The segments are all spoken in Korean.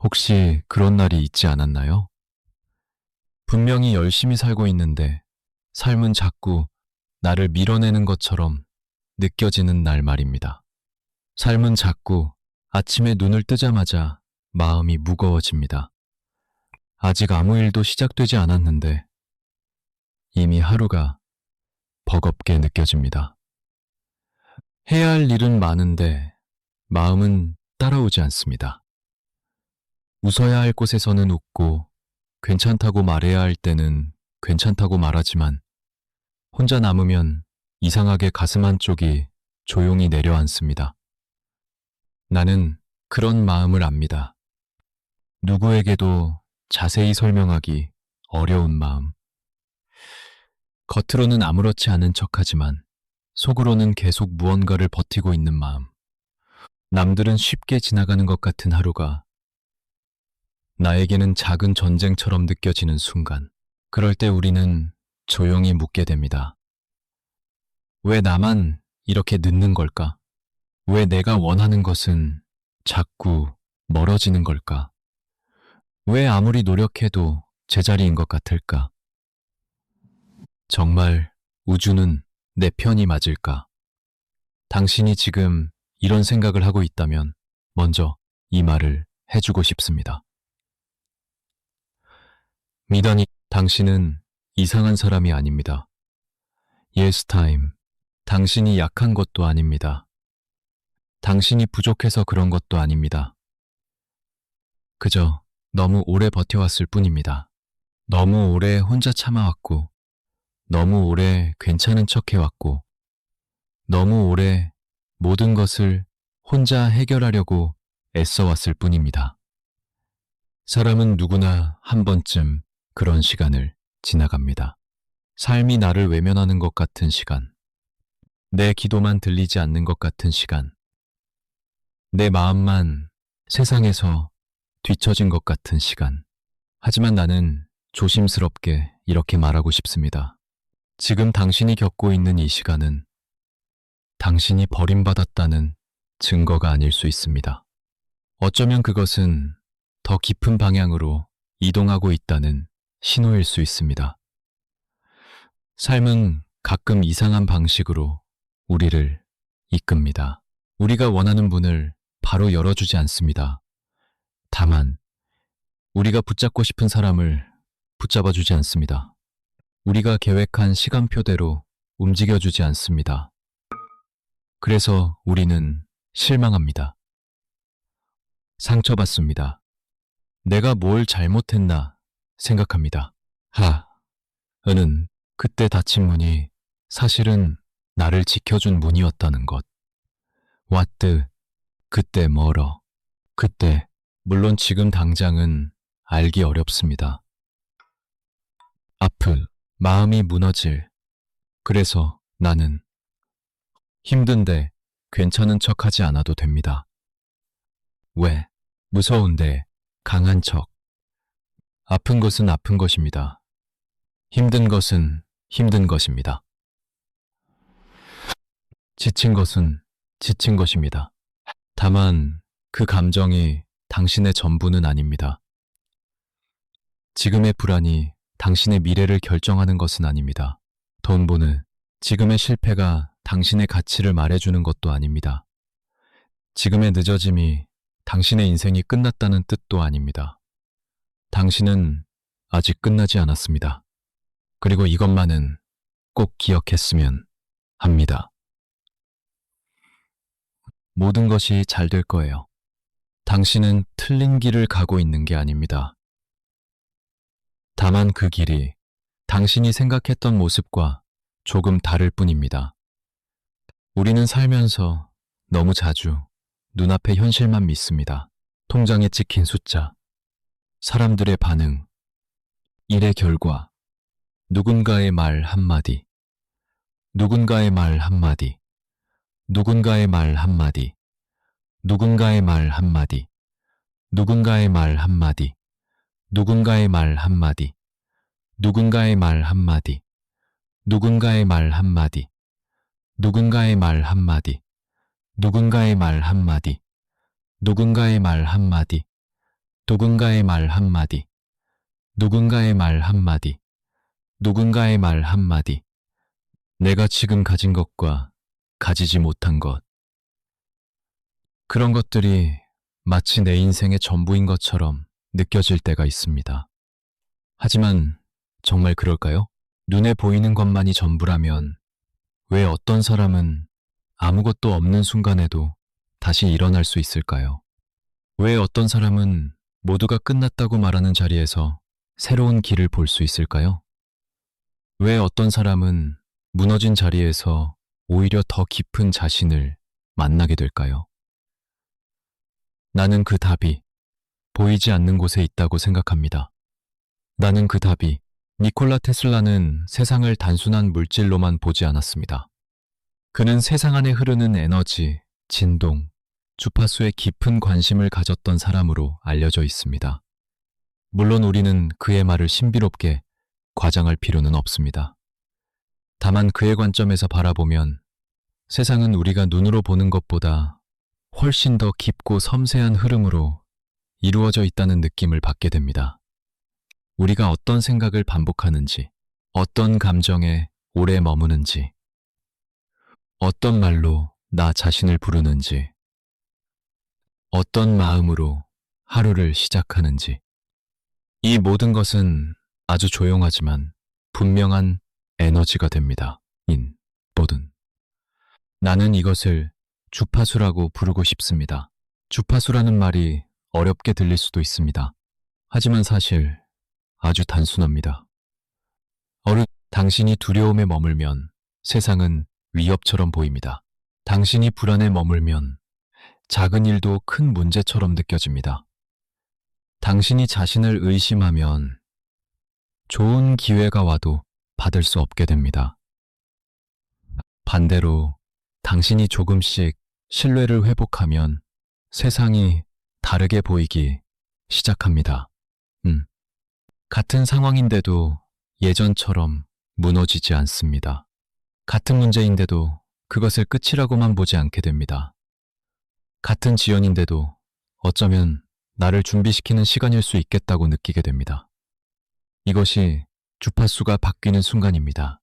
혹시 그런 날이 있지 않았나요? 분명히 열심히 살고 있는데 삶은 자꾸 나를 밀어내는 것처럼 느껴지는 날 말입니다. 삶은 자꾸 아침에 눈을 뜨자마자 마음이 무거워집니다. 아직 아무 일도 시작되지 않았는데 이미 하루가 버겁게 느껴집니다. 해야 할 일은 많은데 마음은 따라오지 않습니다. 웃어야 할 곳에서는 웃고 괜찮다고 말해야 할 때는 괜찮다고 말하지만 혼자 남으면 이상하게 가슴 한쪽이 조용히 내려앉습니다. 나는 그런 마음을 압니다. 누구에게도 자세히 설명하기 어려운 마음. 겉으로는 아무렇지 않은 척하지만 속으로는 계속 무언가를 버티고 있는 마음. 남들은 쉽게 지나가는 것 같은 하루가 나에게는 작은 전쟁처럼 느껴지는 순간. 그럴 때 우리는 조용히 묻게 됩니다. 왜 나만 이렇게 늦는 걸까? 왜 내가 원하는 것은 자꾸 멀어지는 걸까? 왜 아무리 노력해도 제자리인 것 같을까? 정말 우주는 내 편이 맞을까? 당신이 지금 이런 생각을 하고 있다면 먼저 이 말을 해주고 싶습니다. 미다니, 당신은 이상한 사람이 아닙니다. Yes, time. 당신이 약한 것도 아닙니다. 당신이 부족해서 그런 것도 아닙니다. 그저 너무 오래 버텨왔을 뿐입니다. 너무 오래 혼자 참아왔고, 너무 오래 괜찮은 척 해왔고, 너무 오래 모든 것을 혼자 해결하려고 애써왔을 뿐입니다. 사람은 누구나 한 번쯤 그런 시간을 지나갑니다. 삶이 나를 외면하는 것 같은 시간, 내 기도만 들리지 않는 것 같은 시간, 내 마음만 세상에서 뒤처진 것 같은 시간. 하지만 나는 조심스럽게 이렇게 말하고 싶습니다. 지금 당신이 겪고 있는 이 시간은 당신이 버림받았다는 증거가 아닐 수 있습니다. 어쩌면 그것은 더 깊은 방향으로 이동하고 있다는 신호일 수 있습니다. 삶은 가끔 이상한 방식으로 우리를 이끕니다. 우리가 원하는 문을 바로 열어주지 않습니다. 다만 우리가 붙잡고 싶은 사람을 붙잡아주지 않습니다. 우리가 계획한 시간표대로 움직여주지 않습니다. 그래서 우리는 실망합니다. 상처받습니다. 내가 뭘 잘못했나 생각합니다. 은은 그때 닫힌 문이 사실은 나를 지켜준 문이었다는 것. 왓드, 그때 멀어. 그때, 물론 지금 당장은 알기 어렵습니다. 아플, 마음이 무너질. 그래서 나는 힘든데 괜찮은 척 하지 않아도 됩니다. 왜? 무서운데 강한 척. 아픈 것은 아픈 것입니다. 힘든 것은 힘든 것입니다. 지친 것은 지친 것입니다. 다만 그 감정이 당신의 전부는 아닙니다. 지금의 불안이 당신의 미래를 결정하는 것은 아닙니다. 돈보는 지금의 실패가 당신의 가치를 말해주는 것도 아닙니다. 지금의 늦어짐이 당신의 인생이 끝났다는 뜻도 아닙니다. 당신은 아직 끝나지 않았습니다. 그리고 이것만은 꼭 기억했으면 합니다. 모든 것이 잘 될 거예요. 당신은 틀린 길을 가고 있는 게 아닙니다. 다만 그 길이 당신이 생각했던 모습과 조금 다를 뿐입니다. 우리는 살면서 너무 자주 눈앞의 현실만 믿습니다. 통장에 찍힌 숫자, 사람들의 반응, 일의 결과, 누군가의 말 한마디, 누군가의 말 한마디, 누군가의 말 한마디, 누군가의 말 한마디, 누군가의 말 한마디, 누군가의 말 한마디, 누군가의 말 한마디, 누군가의 말 한마디, 누군가의 말 한마디, 누군가의 말 한마디, 누군가의 말 한마디, 누군가의 말 한마디, 누군가의 말 한마디, 누군가의 말 한마디. 내가 지금 가진 것과 가지지 못한 것. 그런 것들이 마치 내 인생의 전부인 것처럼 느껴질 때가 있습니다. 하지만 정말 그럴까요? 눈에 보이는 것만이 전부라면 왜 어떤 사람은 아무것도 없는 순간에도 다시 일어날 수 있을까요? 왜 어떤 사람은 모두가 끝났다고 말하는 자리에서 새로운 길을 볼 수 있을까요? 왜 어떤 사람은 무너진 자리에서 오히려 더 깊은 자신을 만나게 될까요? 나는 그 답이 보이지 않는 곳에 있다고 생각합니다. 나는 그 답이 니콜라 테슬라는 세상을 단순한 물질로만 보지 않았습니다. 그는 세상 안에 흐르는 에너지, 진동, 주파수에 깊은 관심을 가졌던 사람으로 알려져 있습니다. 물론 우리는 그의 말을 신비롭게 과장할 필요는 없습니다. 다만 그의 관점에서 바라보면 세상은 우리가 눈으로 보는 것보다 훨씬 더 깊고 섬세한 흐름으로 이루어져 있다는 느낌을 받게 됩니다. 우리가 어떤 생각을 반복하는지, 어떤 감정에 오래 머무는지, 어떤 말로 나 자신을 부르는지, 어떤 마음으로 하루를 시작하는지. 이 모든 것은 아주 조용하지만 분명한 에너지가 됩니다. 뭐든. 나는 이것을 주파수라고 부르고 싶습니다. 주파수라는 말이 어렵게 들릴 수도 있습니다. 하지만 사실 아주 단순합니다. 당신이 두려움에 머물면 세상은 위협처럼 보입니다. 당신이 불안에 머물면 작은 일도 큰 문제처럼 느껴집니다. 당신이 자신을 의심하면 좋은 기회가 와도 받을 수 없게 됩니다. 반대로 당신이 조금씩 신뢰를 회복하면 세상이 다르게 보이기 시작합니다. 같은 상황인데도 예전처럼 무너지지 않습니다. 같은 문제인데도 그것을 끝이라고만 보지 않게 됩니다. 같은 지연인데도 어쩌면 나를 준비시키는 시간일 수 있겠다고 느끼게 됩니다. 이것이 주파수가 바뀌는 순간입니다.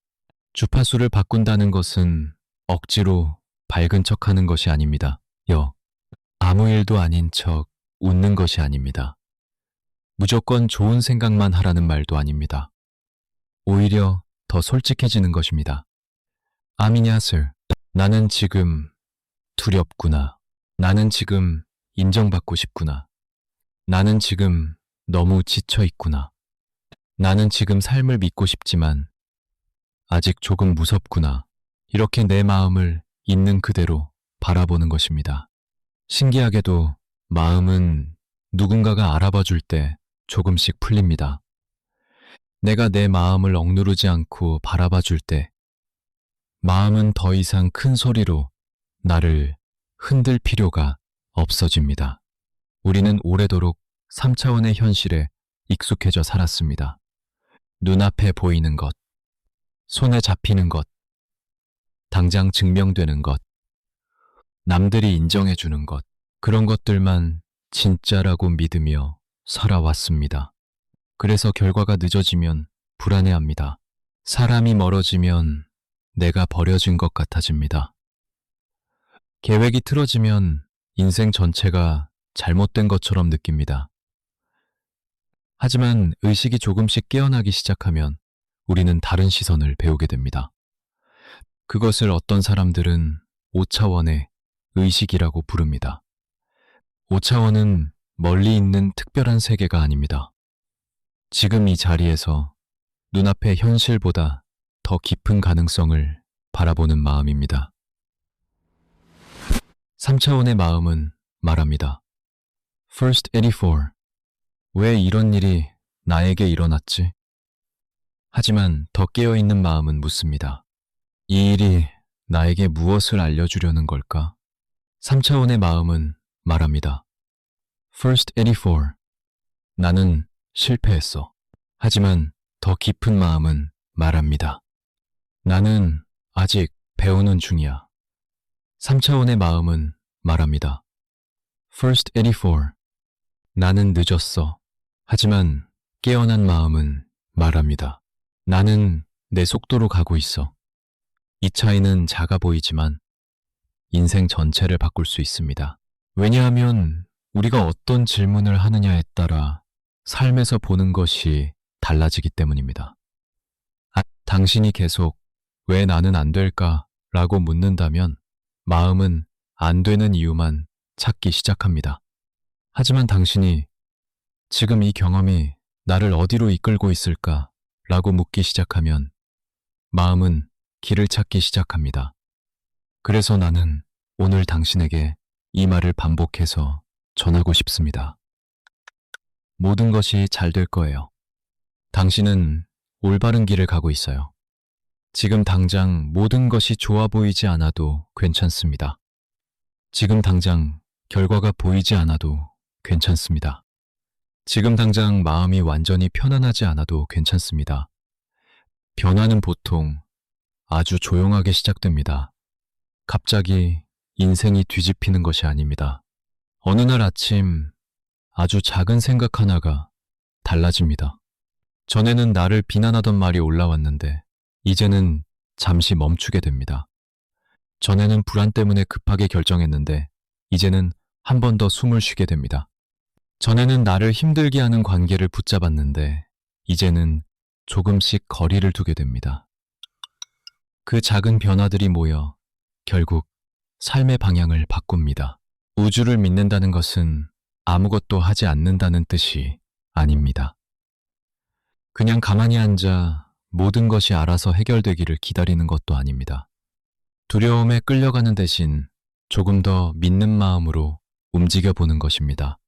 주파수를 바꾼다는 것은 억지로 밝은 척하는 것이 아닙니다. 아무 일도 아닌 척 웃는 것이 아닙니다. 무조건 좋은 생각만 하라는 말도 아닙니다. 오히려 더 솔직해지는 것입니다. 아미냐슬, 나는 지금 두렵구나. 나는 지금 인정받고 싶구나. 나는 지금 너무 지쳐 있구나. 나는 지금 삶을 믿고 싶지만 아직 조금 무섭구나. 이렇게 내 마음을 있는 그대로 바라보는 것입니다. 신기하게도 마음은 누군가가 알아봐 줄 때 조금씩 풀립니다. 내가 내 마음을 억누르지 않고 바라봐 줄 때 마음은 더 이상 큰 소리로 나를 흔들 필요가 없어집니다. 우리는 오래도록 3차원의 현실에 익숙해져 살았습니다. 눈앞에 보이는 것, 손에 잡히는 것, 당장 증명되는 것, 남들이 인정해주는 것, 그런 것들만 진짜라고 믿으며 살아왔습니다. 그래서 결과가 늦어지면 불안해합니다. 사람이 멀어지면 내가 버려진 것 같아집니다. 계획이 틀어지면 인생 전체가 잘못된 것처럼 느낍니다. 하지만 의식이 조금씩 깨어나기 시작하면 우리는 다른 시선을 배우게 됩니다. 그것을 어떤 사람들은 5차원의 의식이라고 부릅니다. 5차원은 멀리 있는 특별한 세계가 아닙니다. 지금 이 자리에서 눈앞의 현실보다 더 깊은 가능성을 바라보는 마음입니다. 3차원의 마음은 말합니다. First 84. 왜 이런 일이 나에게 일어났지? 하지만 더 깨어있는 마음은 묻습니다. 이 일이 나에게 무엇을 알려주려는 걸까? 3차원의 마음은 말합니다. First 84. 나는 실패했어. 하지만 더 깊은 마음은 말합니다. 나는 아직 배우는 중이야. 3차원의 마음은 말합니다. First 84. 나는 늦었어. 하지만 깨어난 마음은 말합니다. 나는 내 속도로 가고 있어. 이 차이는 작아 보이지만 인생 전체를 바꿀 수 있습니다. 왜냐하면 우리가 어떤 질문을 하느냐에 따라 삶에서 보는 것이 달라지기 때문입니다. 당신이 계속 왜 나는 안 될까? 라고 묻는다면 마음은 안 되는 이유만 찾기 시작합니다. 하지만 당신이 지금 이 경험이 나를 어디로 이끌고 있을까? 라고 묻기 시작하면 마음은 길을 찾기 시작합니다. 그래서 나는 오늘 당신에게 이 말을 반복해서 전하고 싶습니다. 모든 것이 잘 될 거예요. 당신은 올바른 길을 가고 있어요. 지금 당장 모든 것이 좋아 보이지 않아도 괜찮습니다. 지금 당장 결과가 보이지 않아도 괜찮습니다. 지금 당장 마음이 완전히 편안하지 않아도 괜찮습니다. 변화는 보통 아주 조용하게 시작됩니다. 갑자기 인생이 뒤집히는 것이 아닙니다. 어느 날 아침 아주 작은 생각 하나가 달라집니다. 전에는 나를 비난하던 말이 올라왔는데 이제는 잠시 멈추게 됩니다. 전에는 불안 때문에 급하게 결정했는데 이제는 한 번 더 숨을 쉬게 됩니다. 전에는 나를 힘들게 하는 관계를 붙잡았는데 이제는 조금씩 거리를 두게 됩니다. 그 작은 변화들이 모여 결국 삶의 방향을 바꿉니다. 우주를 믿는다는 것은 아무것도 하지 않는다는 뜻이 아닙니다. 그냥 가만히 앉아 모든 것이 알아서 해결되기를 기다리는 것도 아닙니다. 두려움에 끌려가는 대신 조금 더 믿는 마음으로 움직여 보는 것입니다.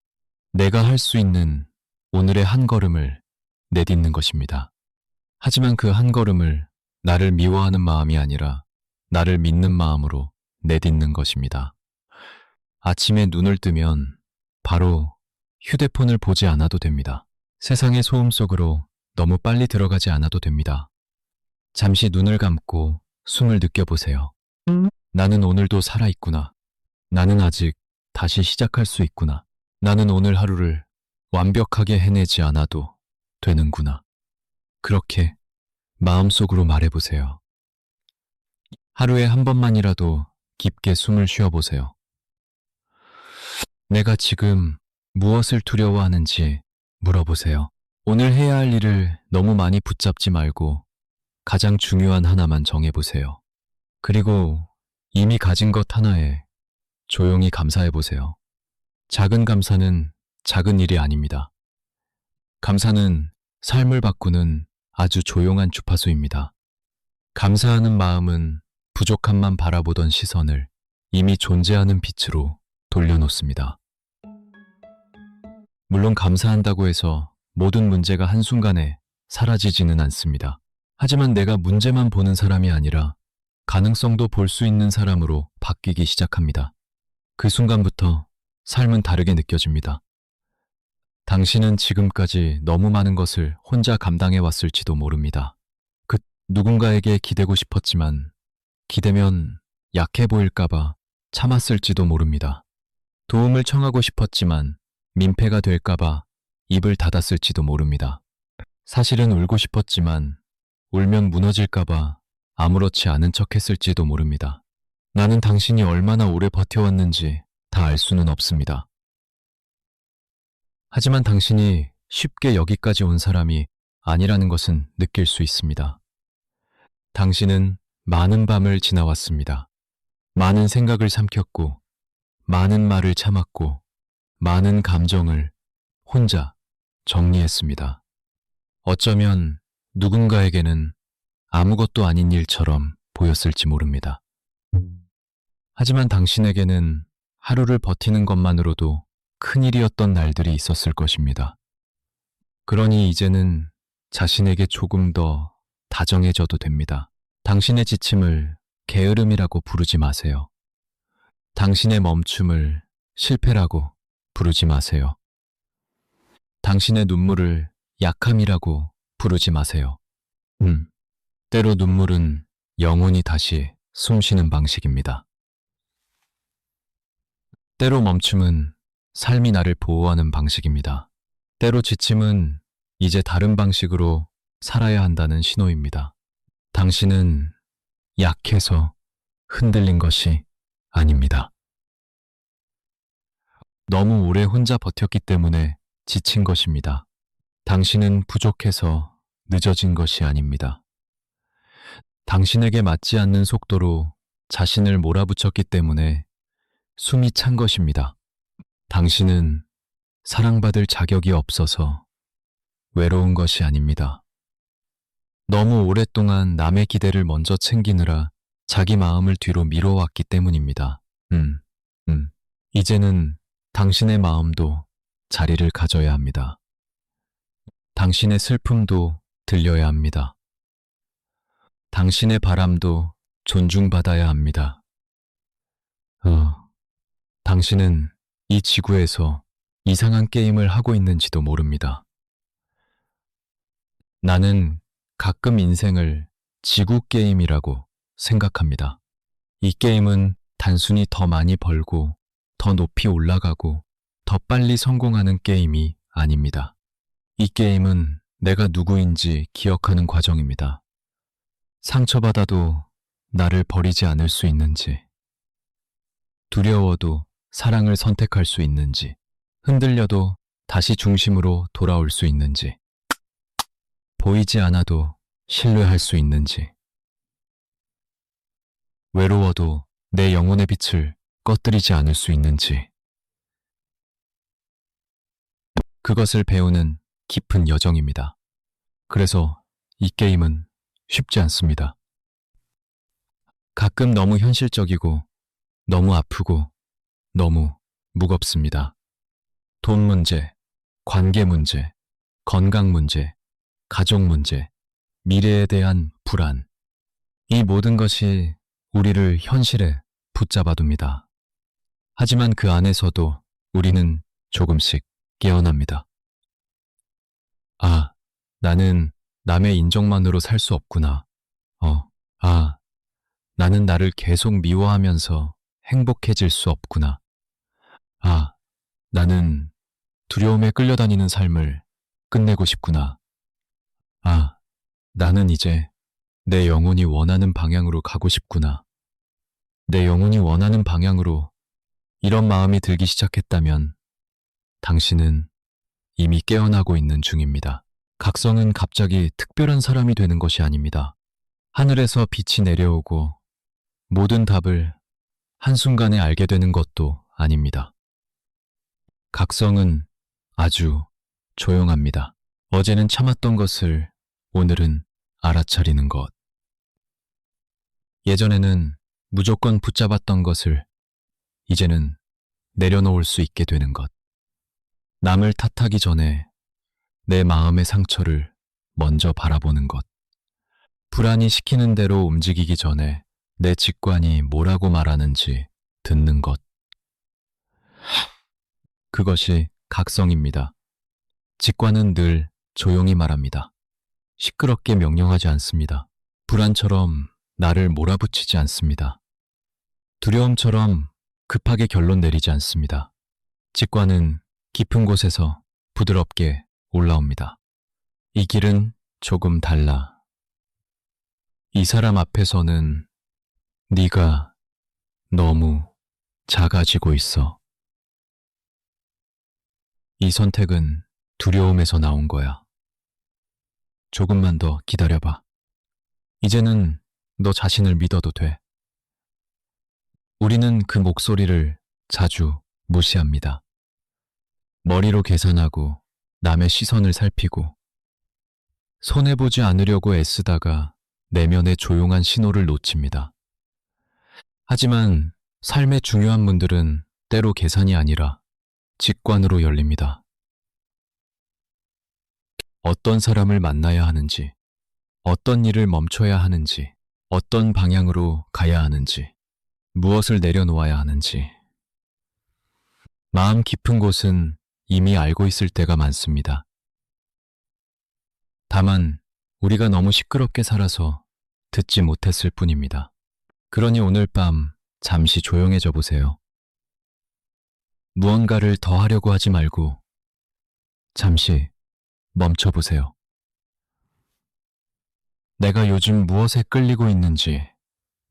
내가 할 수 있는 오늘의 한 걸음을 내딛는 것입니다. 하지만 그 한 걸음을 나를 미워하는 마음이 아니라 나를 믿는 마음으로 내딛는 것입니다. 아침에 눈을 뜨면 바로 휴대폰을 보지 않아도 됩니다. 세상의 소음 속으로 너무 빨리 들어가지 않아도 됩니다. 잠시 눈을 감고 숨을 느껴보세요. 나는 오늘도 살아있구나. 나는 아직 다시 시작할 수 있구나. 나는 오늘 하루를 완벽하게 해내지 않아도 되는구나. 그렇게 마음속으로 말해보세요. 하루에 한 번만이라도 깊게 숨을 쉬어보세요. 내가 지금 무엇을 두려워하는지 물어보세요. 오늘 해야 할 일을 너무 많이 붙잡지 말고 가장 중요한 하나만 정해보세요. 그리고 이미 가진 것 하나에 조용히 감사해보세요. 작은 감사는 작은 일이 아닙니다. 감사는 삶을 바꾸는 아주 조용한 주파수입니다. 감사하는 마음은 부족함만 바라보던 시선을 이미 존재하는 빛으로 돌려놓습니다. 물론 감사한다고 해서 모든 문제가 한순간에 사라지지는 않습니다. 하지만 내가 문제만 보는 사람이 아니라 가능성도 볼 수 있는 사람으로 바뀌기 시작합니다. 그 순간부터 삶은 다르게 느껴집니다. 당신은 지금까지 너무 많은 것을 혼자 감당해 왔을지도 모릅니다. 누군가에게 기대고 싶었지만 기대면 약해 보일까봐 참았을지도 모릅니다. 도움을 청하고 싶었지만 민폐가 될까봐 입을 닫았을지도 모릅니다. 사실은 울고 싶었지만 울면 무너질까봐 아무렇지 않은 척 했을지도 모릅니다. 나는 당신이 얼마나 오래 버텨왔는지 다 알 수는 없습니다. 하지만 당신이 쉽게 여기까지 온 사람이 아니라는 것은 느낄 수 있습니다. 당신은 많은 밤을 지나왔습니다. 많은 생각을 삼켰고, 많은 말을 참았고, 많은 감정을 혼자 정리했습니다. 어쩌면 누군가에게는 아무것도 아닌 일처럼 보였을지 모릅니다. 하지만 당신에게는 하루를 버티는 것만으로도 큰일이었던 날들이 있었을 것입니다. 그러니 이제는 자신에게 조금 더 다정해져도 됩니다. 당신의 지침을 게으름이라고 부르지 마세요. 당신의 멈춤을 실패라고 부르지 마세요. 당신의 눈물을 약함이라고 부르지 마세요. 때로 눈물은 영혼이 다시 숨쉬는 방식입니다. 때로 멈춤은 삶이 나를 보호하는 방식입니다. 때로 지침은 이제 다른 방식으로 살아야 한다는 신호입니다. 당신은 약해서 흔들린 것이 아닙니다. 너무 오래 혼자 버텼기 때문에 지친 것입니다. 당신은 부족해서 늦어진 것이 아닙니다. 당신에게 맞지 않는 속도로 자신을 몰아붙였기 때문에 숨이 찬 것입니다. 당신은 사랑받을 자격이 없어서 외로운 것이 아닙니다. 너무 오랫동안 남의 기대를 먼저 챙기느라 자기 마음을 뒤로 미뤄왔기 때문입니다. 이제는 당신의 마음도 자리를 가져야 합니다. 당신의 슬픔도 들려야 합니다. 당신의 바람도 존중받아야 합니다. 당신은 이 지구에서 이상한 게임을 하고 있는지도 모릅니다. 나는 가끔 인생을 지구 게임이라고 생각합니다. 이 게임은 단순히 더 많이 벌고, 더 높이 올라가고, 더 빨리 성공하는 게임이 아닙니다. 이 게임은 내가 누구인지 기억하는 과정입니다. 상처받아도 나를 버리지 않을 수 있는지, 두려워도 사랑을 선택할 수 있는지, 흔들려도 다시 중심으로 돌아올 수 있는지, 보이지 않아도 신뢰할 수 있는지, 외로워도 내 영혼의 빛을 꺼뜨리지 않을 수 있는지, 그것을 배우는 깊은 여정입니다. 그래서 이 게임은 쉽지 않습니다. 가끔 너무 현실적이고, 너무 아프고, 너무 무겁습니다. 돈 문제, 관계 문제, 건강 문제, 가족 문제, 미래에 대한 불안. 이 모든 것이 우리를 현실에 붙잡아둡니다. 하지만 그 안에서도 우리는 조금씩 깨어납니다. 아, 나는 남의 인정만으로 살 수 없구나. 나는 나를 계속 미워하면서 행복해질 수 없구나. 나는 두려움에 끌려다니는 삶을 끝내고 싶구나. 나는 이제 내 영혼이 원하는 방향으로 가고 싶구나. 내 영혼이 원하는 방향으로 이런 마음이 들기 시작했다면 당신은 이미 깨어나고 있는 중입니다. 각성은 갑자기 특별한 사람이 되는 것이 아닙니다. 하늘에서 빛이 내려오고 모든 답을 한순간에 알게 되는 것도 아닙니다. 각성은 아주 조용합니다. 어제는 참았던 것을 오늘은 알아차리는 것. 예전에는 무조건 붙잡았던 것을 이제는 내려놓을 수 있게 되는 것. 남을 탓하기 전에 내 마음의 상처를 먼저 바라보는 것. 불안이 시키는 대로 움직이기 전에 내 직관이 뭐라고 말하는지 듣는 것. 그것이 각성입니다. 직관은 늘 조용히 말합니다. 시끄럽게 명령하지 않습니다. 불안처럼 나를 몰아붙이지 않습니다. 두려움처럼 급하게 결론 내리지 않습니다. 직관은 깊은 곳에서 부드럽게 올라옵니다. 이 길은 조금 달라. 이 사람 앞에서는 네가 너무 작아지고 있어. 이 선택은 두려움에서 나온 거야. 조금만 더 기다려봐. 이제는 너 자신을 믿어도 돼. 우리는 그 목소리를 자주 무시합니다. 머리로 계산하고 남의 시선을 살피고 손해보지 않으려고 애쓰다가 내면의 조용한 신호를 놓칩니다. 하지만 삶의 중요한 문들은 때로 계산이 아니라 직관으로 열립니다. 어떤 사람을 만나야 하는지, 어떤 일을 멈춰야 하는지, 어떤 방향으로 가야 하는지, 무엇을 내려놓아야 하는지. 마음 깊은 곳은 이미 알고 있을 때가 많습니다. 다만 우리가 너무 시끄럽게 살아서 듣지 못했을 뿐입니다. 그러니 오늘 밤 잠시 조용해져 보세요. 무언가를 더 하려고 하지 말고 잠시 멈춰보세요. 내가 요즘 무엇에 끌리고 있는지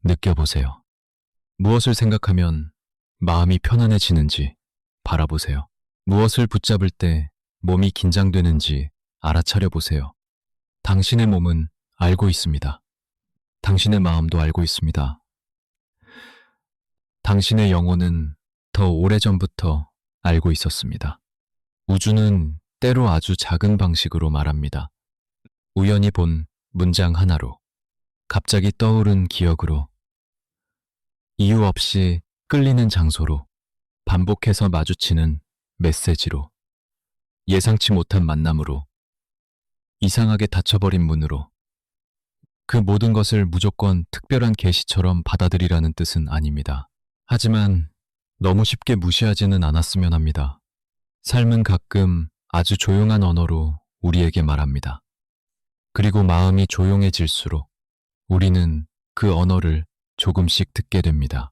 느껴보세요. 무엇을 생각하면 마음이 편안해지는지 바라보세요. 무엇을 붙잡을 때 몸이 긴장되는지 알아차려 보세요. 당신의 몸은 알고 있습니다. 당신의 마음도 알고 있습니다. 당신의 영혼은 더 오래전부터 알고 있었습니다. 우주는 때로 아주 작은 방식으로 말합니다. 우연히 본 문장 하나로, 갑자기 떠오른 기억으로, 이유 없이 끌리는 장소로, 반복해서 마주치는 메시지로, 예상치 못한 만남으로, 이상하게 닫혀버린 문으로, 그 모든 것을 무조건 특별한 계시처럼 받아들이라는 뜻은 아닙니다. 하지만 너무 쉽게 무시하지는 않았으면 합니다. 삶은 가끔 아주 조용한 언어로 우리에게 말합니다. 그리고 마음이 조용해질수록 우리는 그 언어를 조금씩 듣게 됩니다.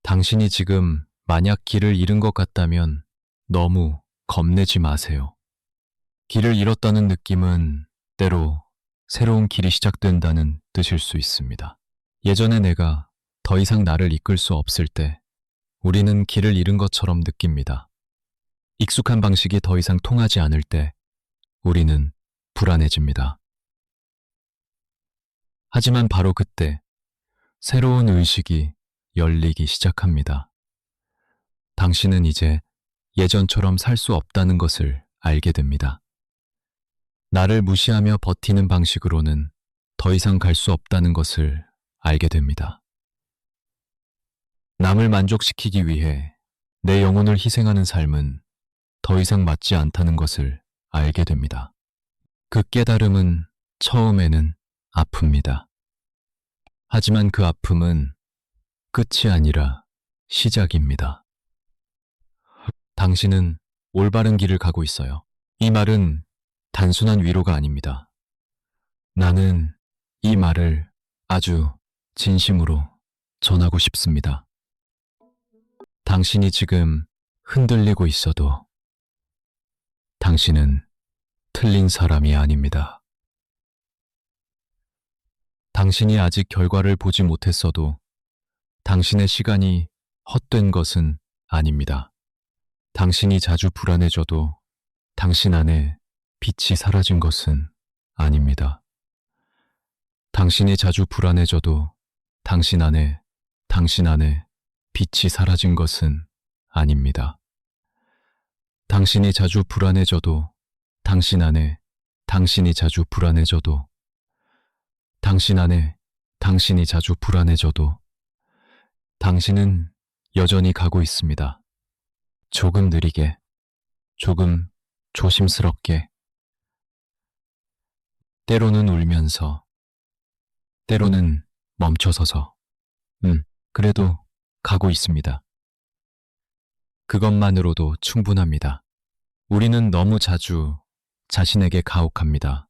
당신이 지금 만약 길을 잃은 것 같다면 너무 겁내지 마세요. 길을 잃었다는 느낌은 때로 새로운 길이 시작된다는 뜻일 수 있습니다. 예전에 내가 더 이상 나를 이끌 수 없을 때 우리는 길을 잃은 것처럼 느낍니다. 익숙한 방식이 더 이상 통하지 않을 때 우리는 불안해집니다. 하지만 바로 그때 새로운 의식이 열리기 시작합니다. 당신은 이제 예전처럼 살 수 없다는 것을 알게 됩니다. 나를 무시하며 버티는 방식으로는 더 이상 갈 수 없다는 것을 알게 됩니다. 남을 만족시키기 위해 내 영혼을 희생하는 삶은 더 이상 맞지 않다는 것을 알게 됩니다. 그 깨달음은 처음에는 아픕니다. 하지만 그 아픔은 끝이 아니라 시작입니다. 당신은 올바른 길을 가고 있어요. 이 말은 단순한 위로가 아닙니다. 나는 이 말을 아주 진심으로 전하고 싶습니다. 당신이 지금 흔들리고 있어도 당신은 틀린 사람이 아닙니다. 당신이 아직 결과를 보지 못했어도 당신의 시간이 헛된 것은 아닙니다. 당신이 자주 불안해져도 당신 안에 빛이 사라진 것은 아닙니다. 당신이 자주 불안해져도 당신 안에 빛이 사라진 것은 아닙니다. 당신이 자주 불안해져도 당신이 자주 불안해져도 당신 안에 당신이 자주 불안해져도 당신은 여전히 가고 있습니다. 조금 느리게, 조금 조심스럽게, 때로는 울면서, 때로는 멈춰서서, 그래도 가고 있습니다. 그것만으로도 충분합니다. 우리는 너무 자주 자신에게 가혹합니다.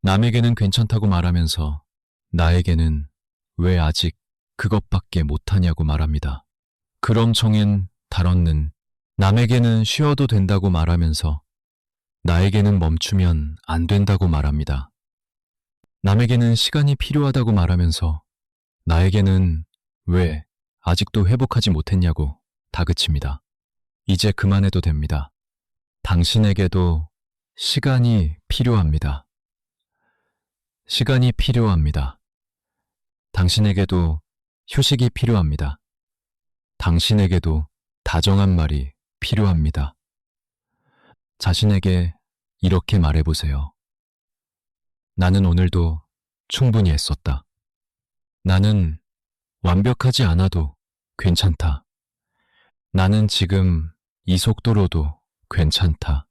남에게는 괜찮다고 말하면서 나에게는 왜 아직 그것밖에 못하냐고 말합니다. 그럼 정엔 달언는 남에게는 쉬어도 된다고 말하면서 나에게는 멈추면 안 된다고 말합니다. 남에게는 시간이 필요하다고 말하면서 나에게는 왜 아직도 회복하지 못했냐고 다그칩니다. 이제 그만해도 됩니다. 당신에게도 시간이 필요합니다. 시간이 필요합니다. 당신에게도 휴식이 필요합니다. 당신에게도 다정한 말이 필요합니다. 자신에게 이렇게 말해보세요. 나는 오늘도 충분히 했었다. 나는 완벽하지 않아도 괜찮다. 나는 지금 이 속도로도 괜찮다.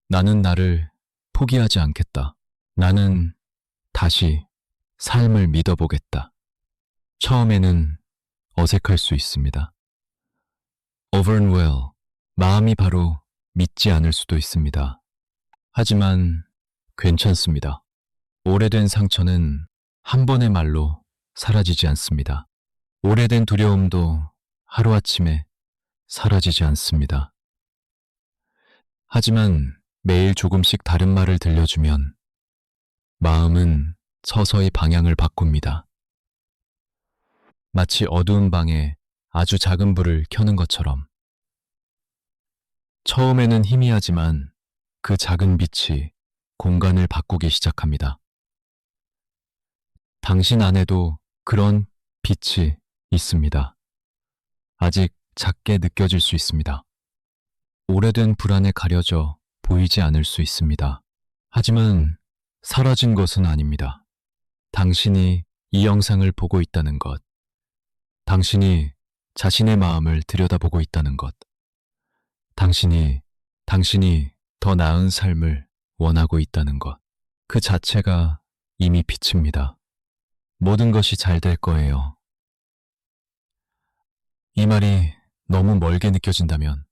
나는 나를 포기하지 않겠다. 나는 다시 삶을 믿어보겠다. 처음에는 어색할 수 있습니다. overwhelm, 마음이 바로 믿지 않을 수도 있습니다. 하지만 괜찮습니다. 오래된 상처는 한 번의 말로 사라지지 않습니다. 오래된 두려움도 하루아침에 사라지지 않습니다. 하지만 매일 조금씩 다른 말을 들려주면 마음은 서서히 방향을 바꿉니다. 마치 어두운 방에 아주 작은 불을 켜는 것처럼. 처음에는 희미하지만 그 작은 빛이 공간을 바꾸기 시작합니다. 당신 안에도 그런 빛이 있습니다. 아직 작게 느껴질 수 있습니다. 오래된 불안에 가려져 보이지 않을 수 있습니다. 하지만 사라진 것은 아닙니다. 당신이 이 영상을 보고 있다는 것, 당신이 자신의 마음을 들여다보고 있다는 것, 당신이 더 나은 삶을 원하고 있다는 것, 그 자체가 이미 빛입니다. 모든 것이 잘 될 거예요. 이 말이 너무 멀게 느껴진다면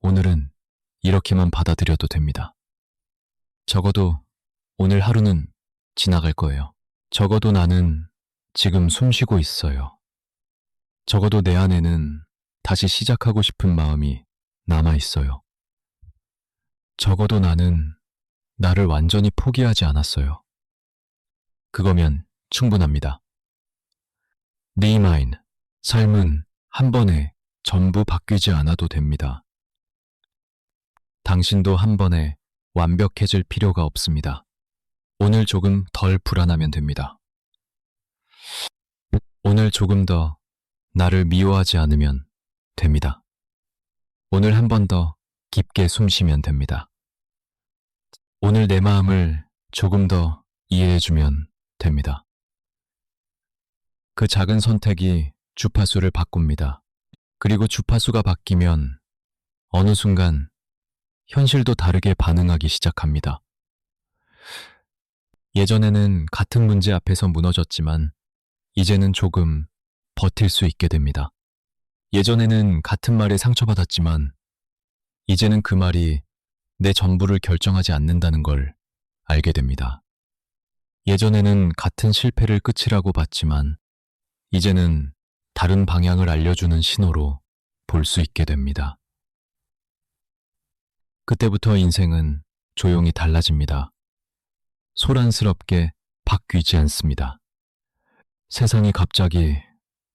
오늘은 이렇게만 받아들여도 됩니다. 적어도 오늘 하루는 지나갈 거예요. 적어도 나는 지금 숨 쉬고 있어요. 적어도 내 안에는 다시 시작하고 싶은 마음이 남아 있어요. 적어도 나는 나를 완전히 포기하지 않았어요. 그거면 충분합니다. 리마인, 삶은 한 번에 전부 바뀌지 않아도 됩니다. 당신도 한 번에 완벽해질 필요가 없습니다. 오늘 조금 덜 불안하면 됩니다. 오늘 조금 더 나를 미워하지 않으면 됩니다. 오늘 한 번 더 깊게 숨 쉬면 됩니다. 오늘 내 마음을 조금 더 이해해주면 됩니다. 그 작은 선택이 주파수를 바꿉니다. 그리고 주파수가 바뀌면 어느 순간 현실도 다르게 반응하기 시작합니다. 예전에는 같은 문제 앞에서 무너졌지만 이제는 조금 버틸 수 있게 됩니다. 예전에는 같은 말에 상처받았지만 이제는 그 말이 내 전부를 결정하지 않는다는 걸 알게 됩니다. 예전에는 같은 실패를 끝이라고 봤지만 이제는 다른 방향을 알려주는 신호로 볼 수 있게 됩니다. 그때부터 인생은 조용히 달라집니다. 소란스럽게 바뀌지 않습니다. 세상이 갑자기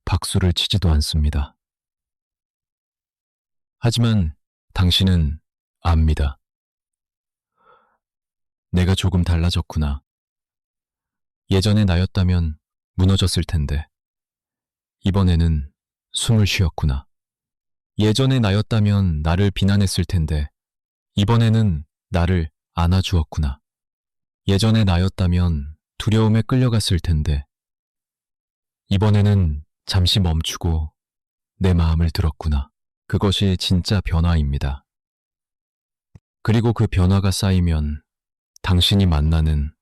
박수를 치지도 않습니다. 하지만 당신은 압니다. 내가 조금 달라졌구나. 예전의 나였다면 무너졌을 텐데 이번에는 숨을 쉬었구나. 예전의 나였다면 나를 비난했을 텐데 이번에는 나를 안아주었구나. 예전의 나였다면 두려움에 끌려갔을 텐데 이번에는 잠시 멈추고 내 마음을 들었구나. 그것이 진짜 변화입니다. 그리고 그 변화가 쌓이면 당신이 만나는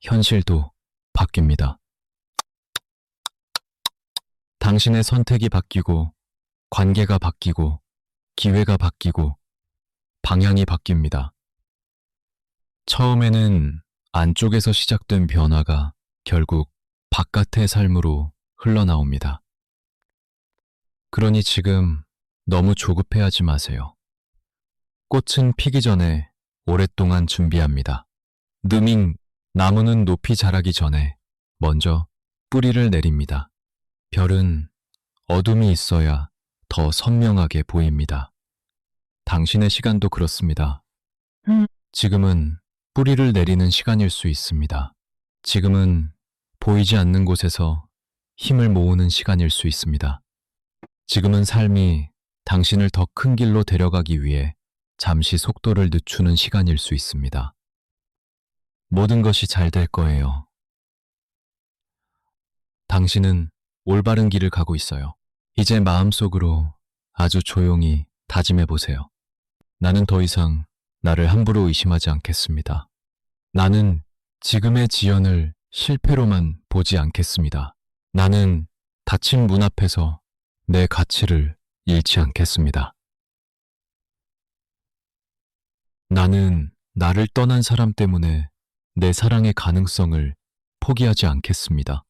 현실도 바뀝니다. 당신의 선택이 바뀌고 관계가 바뀌고 기회가 바뀌고 방향이 바뀝니다. 처음에는 안쪽에서 시작된 변화가 결국 바깥의 삶으로 흘러나옵니다. 그러니 지금 너무 조급해하지 마세요. 꽃은 피기 전에 오랫동안 준비합니다. 느밍, 나무는 높이 자라기 전에 먼저 뿌리를 내립니다. 별은 어둠이 있어야 더 선명하게 보입니다. 당신의 시간도 그렇습니다. 지금은 뿌리를 내리는 시간일 수 있습니다. 지금은 보이지 않는 곳에서 힘을 모으는 시간일 수 있습니다. 지금은 삶이 당신을 더 큰 길로 데려가기 위해 잠시 속도를 늦추는 시간일 수 있습니다. 모든 것이 잘 될 거예요. 당신은 올바른 길을 가고 있어요. 이제 마음속으로 아주 조용히 다짐해 보세요. 나는 더 이상 나를 함부로 의심하지 않겠습니다. 나는 지금의 지연을 실패로만 보지 않겠습니다. 나는 닫힌 문 앞에서 내 가치를 잃지 않겠습니다. 나는 나를 떠난 사람 때문에 내 사랑의 가능성을 포기하지 않겠습니다.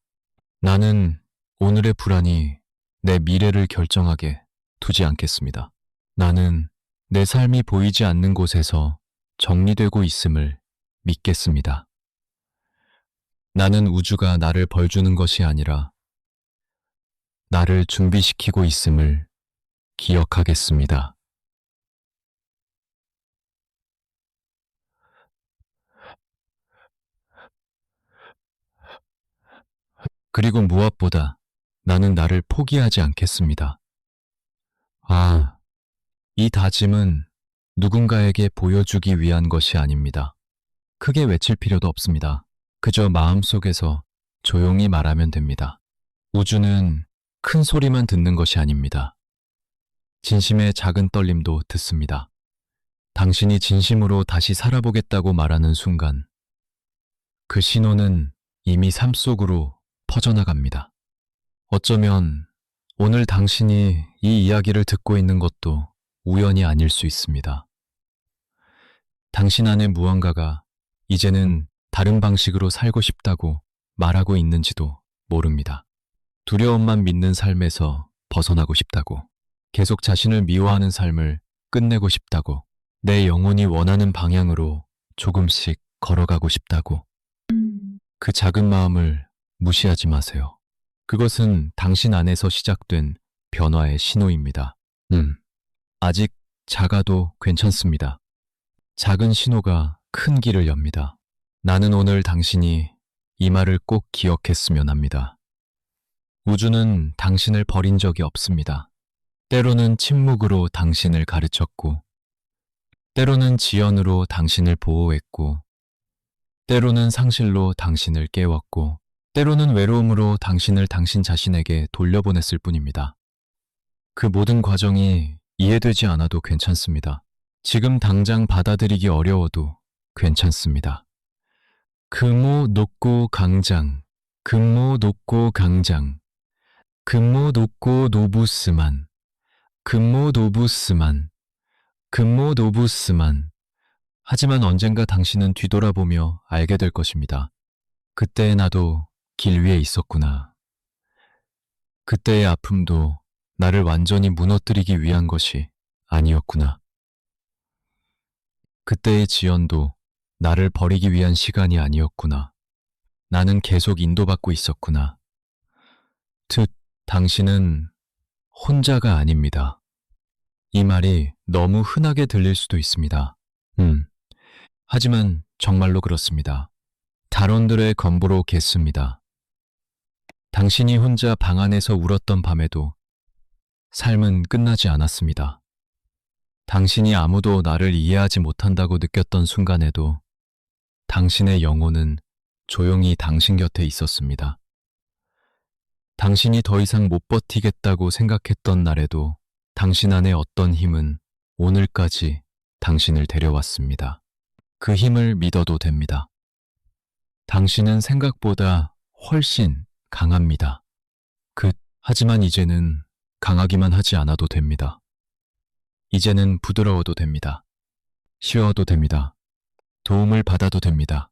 나는 오늘의 불안이 내 미래를 결정하게 두지 않겠습니다. 나는 내 삶이 보이지 않는 곳에서 정리되고 있음을 믿겠습니다. 나는 우주가 나를 벌주는 것이 아니라 나를 준비시키고 있음을 기억하겠습니다. 그리고 무엇보다 나는 나를 포기하지 않겠습니다. 아, 이 다짐은 누군가에게 보여주기 위한 것이 아닙니다. 크게 외칠 필요도 없습니다. 그저 마음속에서 조용히 말하면 됩니다. 우주는 큰 소리만 듣는 것이 아닙니다. 진심의 작은 떨림도 듣습니다. 당신이 진심으로 다시 살아보겠다고 말하는 순간, 그 신호는 이미 삶 속으로 퍼져나갑니다. 어쩌면 오늘 당신이 이 이야기를 듣고 있는 것도 우연이 아닐 수 있습니다. 당신 안에 무언가가 이제는 다른 방식으로 살고 싶다고 말하고 있는지도 모릅니다. 두려움만 믿는 삶에서 벗어나고 싶다고, 계속 자신을 미워하는 삶을 끝내고 싶다고, 내 영혼이 원하는 방향으로 조금씩 걸어가고 싶다고. 그 작은 마음을 무시하지 마세요. 그것은 당신 안에서 시작된 변화의 신호입니다. 아직 작아도 괜찮습니다. 작은 신호가 큰 길을 엽니다. 나는 오늘 당신이 이 말을 꼭 기억했으면 합니다. 우주는 당신을 버린 적이 없습니다. 때로는 침묵으로 당신을 가르쳤고, 때로는 지연으로 당신을 보호했고, 때로는 상실로 당신을 깨웠고, 때로는 외로움으로 당신을 당신 자신에게 돌려보냈을 뿐입니다. 그 모든 과정이 이해되지 않아도 괜찮습니다. 지금 당장 받아들이기 어려워도 괜찮습니다. 금모 높고 강장, 금모 높고 강장, 금모 높고 노부스만, 금모 노부스만, 금모 노부스만. 하지만 언젠가 당신은 뒤돌아보며 알게 될 것입니다. 그때의 나도 길 위에 있었구나. 그때의 아픔도 나를 완전히 무너뜨리기 위한 것이 아니었구나. 그때의 지연도 나를 버리기 위한 시간이 아니었구나. 나는 계속 인도받고 있었구나. 당신은 혼자가 아닙니다. 이 말이 너무 흔하게 들릴 수도 있습니다. 하지만 정말로 그렇습니다. 단원들의 건보로 겠습니다. 당신이 혼자 방 안에서 울었던 밤에도 삶은 끝나지 않았습니다. 당신이 아무도 나를 이해하지 못한다고 느꼈던 순간에도 당신의 영혼은 조용히 당신 곁에 있었습니다. 당신이 더 이상 못 버티겠다고 생각했던 날에도 당신 안에 어떤 힘은 오늘까지 당신을 데려왔습니다. 그 힘을 믿어도 됩니다. 당신은 생각보다 훨씬 강합니다. 하지만 이제는 강하기만 하지 않아도 됩니다. 이제는 부드러워도 됩니다. 쉬어도 됩니다. 도움을 받아도 됩니다.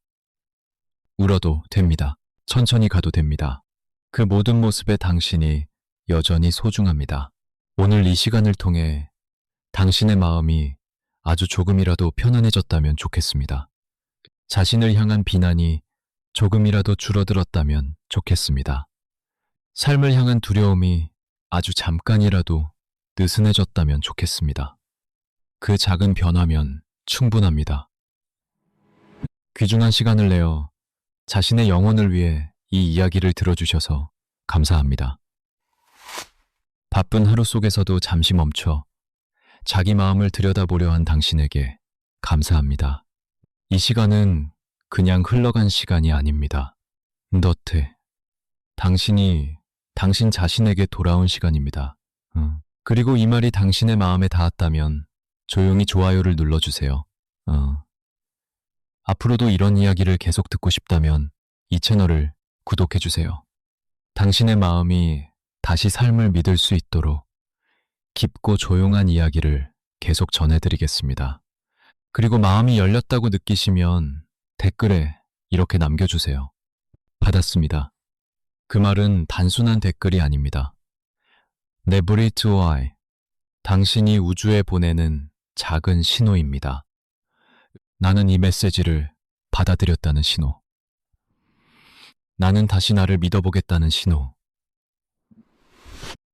울어도 됩니다. 천천히 가도 됩니다. 그 모든 모습에 당신이 여전히 소중합니다. 오늘 이 시간을 통해 당신의 마음이 아주 조금이라도 편안해졌다면 좋겠습니다. 자신을 향한 비난이 조금이라도 줄어들었다면 좋겠습니다. 삶을 향한 두려움이 아주 잠깐이라도 느슨해졌다면 좋겠습니다. 그 작은 변화면 충분합니다. 귀중한 시간을 내어 자신의 영혼을 위해 이 이야기를 들어주셔서 감사합니다. 바쁜 하루 속에서도 잠시 멈춰 자기 마음을 들여다보려 한 당신에게 감사합니다. 이 시간은 그냥 흘러간 시간이 아닙니다. 당신이 당신 자신에게 돌아온 시간입니다. 그리고 이 말이 당신의 마음에 닿았다면 조용히 좋아요를 눌러주세요. 앞으로도 이런 이야기를 계속 듣고 싶다면 이 채널을 구독해주세요. 당신의 마음이 다시 삶을 믿을 수 있도록 깊고 조용한 이야기를 계속 전해드리겠습니다. 그리고 마음이 열렸다고 느끼시면 댓글에 이렇게 남겨주세요. 받았습니다. 그 말은 단순한 댓글이 아닙니다. 네브리투아이, 당신이 우주에 보내는 작은 신호입니다. 나는 이 메시지를 받아들였다는 신호. 나는 다시 나를 믿어보겠다는 신호.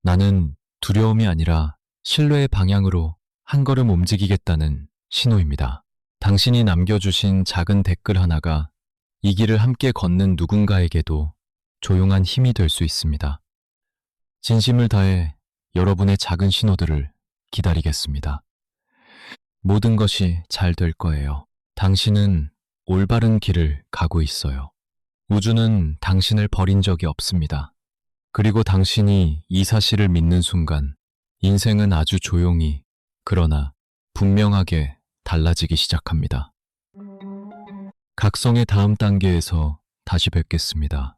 나는 두려움이 아니라 신뢰의 방향으로 한 걸음 움직이겠다는 신호입니다. 당신이 남겨주신 작은 댓글 하나가 이 길을 함께 걷는 누군가에게도 조용한 힘이 될 수 있습니다. 진심을 다해 여러분의 작은 신호들을 기다리겠습니다. 모든 것이 잘 될 거예요. 당신은 올바른 길을 가고 있어요. 우주는 당신을 버린 적이 없습니다. 그리고 당신이 이 사실을 믿는 순간 인생은 아주 조용히 그러나 분명하게 달라지기 시작합니다. 각성의 다음 단계에서 다시 뵙겠습니다.